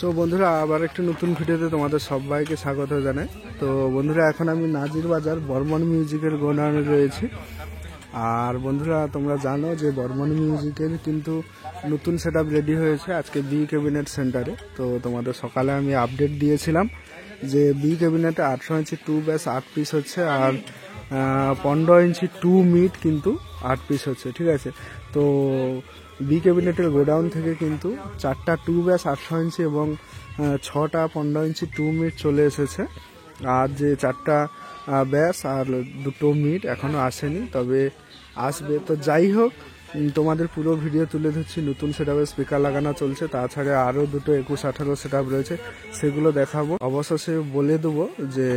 So বন্ধুরা আবার একটি নতুন ভিডিওতে তোমাদের সবাইকে স্বাগত জানাই। তো বন্ধুরা এখন আমি নাজির বাজার বর্মন মিউজিকের গোডাউনে রয়েছি। আর বন্ধুরা তোমরা জানো যে বর্মন মিউজিকের কিন্তু নতুন সেটআপ রেডি হয়েছে আজকে বি ক্যাবিনেট সেন্টারে। তো তোমাদের সকালে আমি আপডেট দিয়েছিলাম যে বি ক্যাবিনেটে 800 ইঞ্চি 2 ব্যাস 8 পিস হচ্ছে, আর 15 ইঞ্চি 2 মিট কিন্তু 8 পিস হচ্ছে, ঠিক আছে। তো বি ক্যাবিনেটের গোডাউন থেকে কিন্তু 4টা 2 ব্যাস 800 ইঞ্চি এবং 6টা 15 ইঞ্চি 2 মিট চলে এসেছে। আর যে 4টা ব্যাস আর 2টো মিট এখনও আসেনি, তবে আসবে। তো যাই হোক, তোমাদের পুরো ভিডিও তুলে ধরছি। নতুন সেটআপে স্পিকার লাগানো চলছে, তাছাড়া আরও 2টো 21-18 সেটআপ রয়েছে, সেগুলো দেখাবো। অবশেষে বলে দেবো যে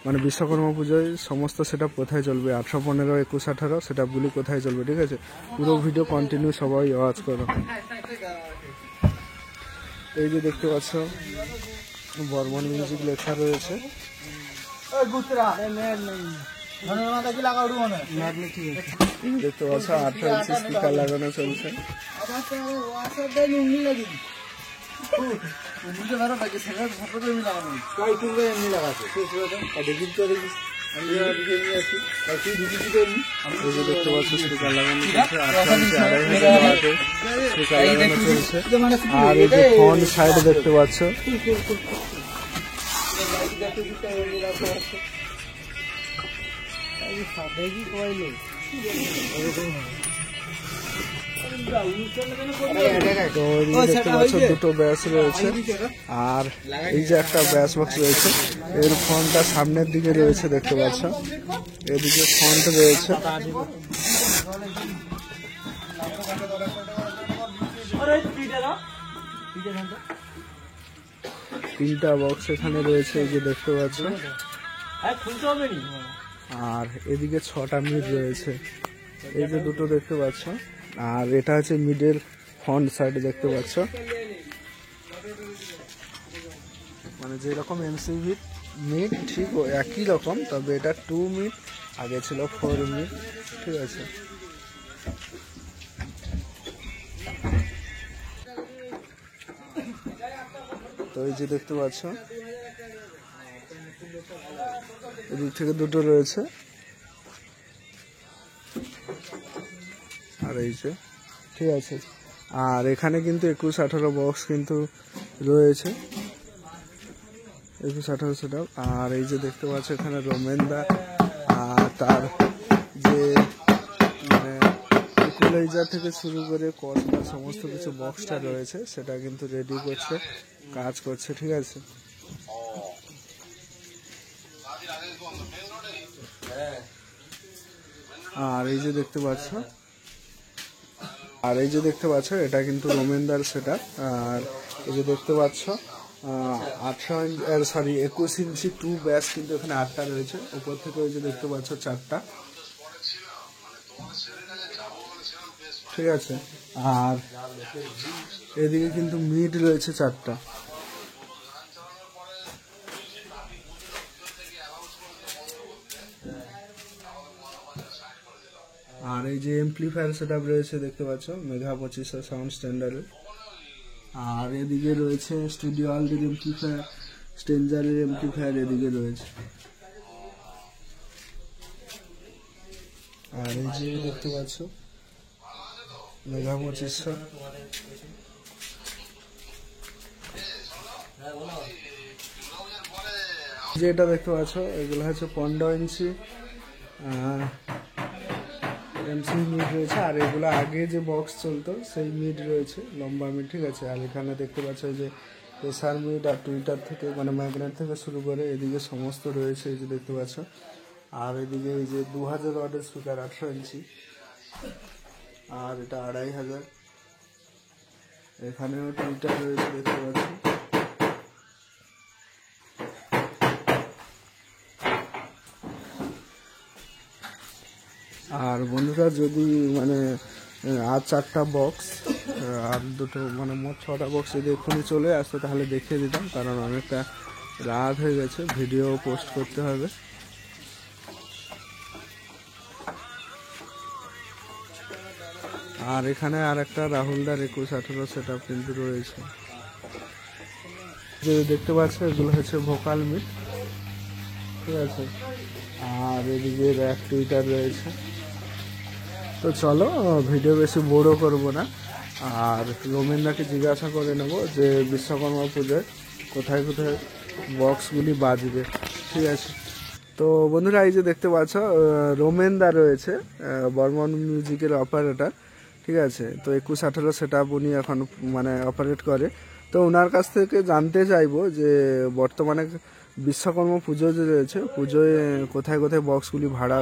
মানে বিশ্বকর্মা পুজোয় সমস্ত সেটআপ কোথায় চলবে, 815, 21-18 সেটআপগুলি কোথায় চলবে, ঠিক আছে। পুরো ভিডিও কন্টিনিউ সবাই ওয়াচ করো। এই যে দেখতে পাচ্ছ বর্মন মিউজিক লেখা রয়েছে। দেখতে পাচ্ছ 18 ইঞ্চি স্পিকার লাগানো চলছে। দেখতে পাচ্ছ স্পিকার লাগানো চলছে, 2,500 স্পিকার লাগানো চলছে। আর এই যে ফ্রন্ট সাইড দেখতে পাচ্ছ, তো দেখতে পাচ্ছ 2টো ব্যাস রয়েছে, আর এই যে একটা ব্যাস বক্স রয়েছে, এর ফ্রন্টটা সামনের দিকে রয়েছে, দেখতে পাচ্ছ এদিকে ফ্রন্ট রয়েছে। তিনটা বক্স এখানে রয়েছে, এই যে দেখতে পাচ্ছ। আর এদিকে 6টা মিড রয়েছে, এই যে 2টো দেখতে পাচ্ছ। আর এটা হচ্ছে মিডের ফ্রন্ট সাইড, দেখতে পাচ্ছ। মানে যেরকম এমসিভি মিড ঠিক একই রকম, তবে এটা 2 মিড, আগে ছিল 4 মিড, ঠিক আছে। তো এই যে দেখতে পাচ্ছ এদিক থেকে 2টো রয়েছে, আর এই যে, ঠিক আছে। আর এখানে কিন্তু 21-18 বক্স কিন্তু রয়েছে, 21-18 সেটআপ। আর এই যে দেখতে পাচ্ছ এখানে রোমেনদা আর তার যে মানে ইকুয়ালাইজার থেকে শুরু করে কসবা সমস্ত কিছু বক্সটা রয়েছে, সেটা কিন্তু রেডি করছে, কাজ করছে, ঠিক আছে। আর এই যে দেখতে পাচ্ছ এটা কিন্তু রোমেনদার সেটআপ। আর এই যে দেখতে পাচ্ছ 21 ইঞ্চি 2 ব্যাস কিন্তু এখানে 8টা রয়েছে, উপর থেকে ওই যে দেখতে পাচ্ছ 4টা, ঠিক আছে। আর এদিকে কিন্তু মিড রয়েছে 4টা। আর এই যে এমপ্লিফায়ার সেটআপ রয়েছে, দেখতে পাচ্ছ মেগা 2500 সাউন্ড স্ট্যান্ডার্ডের। আর এদিকে রয়েছে স্টুডিও আলডির এমপ্লিফায়ার, স্টেঞ্জারের এমপ্লিফায়ার এদিকে রয়েছে। আর এই যে দেখতে পাচ্ছ মেগা 2500। যেটা দেখতে পাচ্ছ এগুলো হচ্ছে 15 ইঞ্চি এমসি মিড রয়েছে, আর এগুলো আগে যে বক্স চলতো সেই মিড রয়েছে, লম্বা মিড, ঠিক আছে। আর এখানে দেখতে পাচ্ছ যে প্রেসার মিড আর টুইটার থেকে মানে ম্যাগনেট থেকে শুরু করে এদিকে সমস্ত রয়েছে, এই যে দেখতে পাচ্ছ। আর এদিকে এই যে 2000 ওয়াটের স্পিকার 800 ইঞ্চি, আর এটা 2500। এখানেও টুইটার রয়েছে, দেখতে পাচ্ছ। আর বন্ধুরা যদি মানে আর 4টা বক্স আর 2টো মানে মোট 6টা বক্স যদি এক্ষুনি চলে আসতো তাহলে দেখিয়ে দিতাম, কারণ অনেকটা রাত হয়ে গেছে, ভিডিও পোস্ট করতে হবে। আর এখানে আর একটা রাহুলদার 21-18 সেটআপ কিন্তু রয়েছে। যে দেখতে পাচ্ছ এগুলো হচ্ছে ভোকাল মিট, ঠিক আছে। আর এদিকে র্যাক টুইটার রয়েছে। তো চলো ভিডিও বেশি বড় করব না, আর রোমেনদাকে জিজ্ঞাসা করে নেব যে বিশ্বকর্মা পুজোয় কোথায় কোথায় বক্সগুলি বাজবে, ঠিক আছে। তো বন্ধুরা এই যে দেখতে পাচ্ছ রোমেনদা রয়েছে, বর্মন মিউজিকের অপারেটর, ঠিক আছে। তো 21-18 সেট আপ উনি এখন মানে অপারেট করে। তো ওনার কাছ থেকে জানতে চাইবো যে বর্তমানে বিশ্বকর্মা পুজো যে রয়েছে, পুজোয় কোথায় কোথায় বক্সগুলি ভাড়া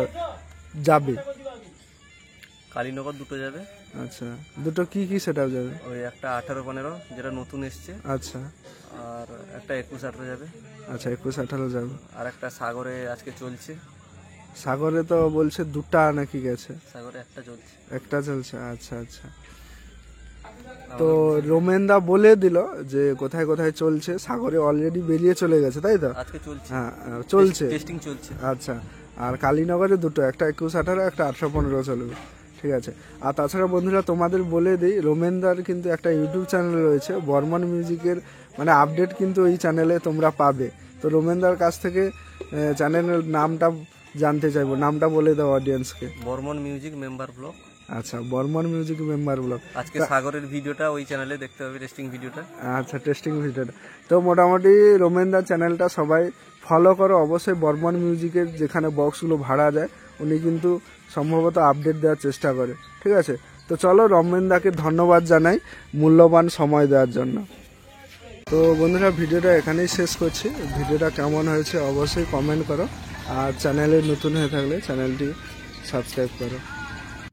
যাবে। কালীনগর দুটো যাবে। আচ্ছা, দুটো কি কি সেট আপ যাবে? ওই একটা 18-15 যেটা নতুন এসছে, আচ্ছা, আর একটা 21-18 যাবে। আচ্ছা 21-18 যাবে। আর একটা সাগরে আজকে চলছে। সাগরে তো বলছে দুটা নাকি গেছে? সাগরে একটা চলছে। একটা চলছে, আচ্ছা আচ্ছা। তো রোমেনদা বলে দিল যে কোথায় কোথায় চলছে। সাগরে অলরেডি বেরিয়ে চলে গেছে, তাই তো? আজকে চলছে। হ্যাঁ চলছে, টেস্টিং চলছে। আচ্ছা। আর কালীনগরে দুটো, একটা 21-18, একটা 18-15 চলবে, ঠিক আছে। আর তাছাড়া বন্ধুরা তোমাদের বলে দিই, রোমেনদার কিন্তু একটা ইউটিউব চ্যানেল রয়েছে বর্মন মিউজিকের, মানে আপডেট কিন্তু এই চ্যানেলে তোমরা পাবে। তো রোমেনদার কাছ থেকে চ্যানেলের নামটা জানতে চাইবো, নামটা বলে দাও অডিয়েন্সকে। Barman music member blog. আচ্ছা, বর্মন মিউজিক মেম্বার ব্লগ। আজকে সাগরের ভিডিওটা ওই চ্যানেলে দেখতে হবে, টেস্টিং ভিডিওটা। আচ্ছা, টেস্টিং ভিডিওটা। তো মোটামুটি রোমেনদার চ্যানেলটা সবাই ফলো করো অবশ্যই। বর্মন মিউজিকের যেখানে বক্সগুলো ভাড়া যায় উনি কিন্তু সম্ভবত আপডেট দেওয়ার চেষ্টা করে, ঠিক আছে। তো চলো রোমেনদাকে ধন্যবাদ জানাই মূল্যবান সময় দেওয়ার জন্য। তো বন্ধুরা ভিডিওটা এখানেই শেষ করছি। ভিডিওটা কেমন হয়েছে অবশ্যই কমেন্ট করো, আর চ্যানেলে নতুন হয়ে থাকলে চ্যানেলটি সাবস্ক্রাইব করো।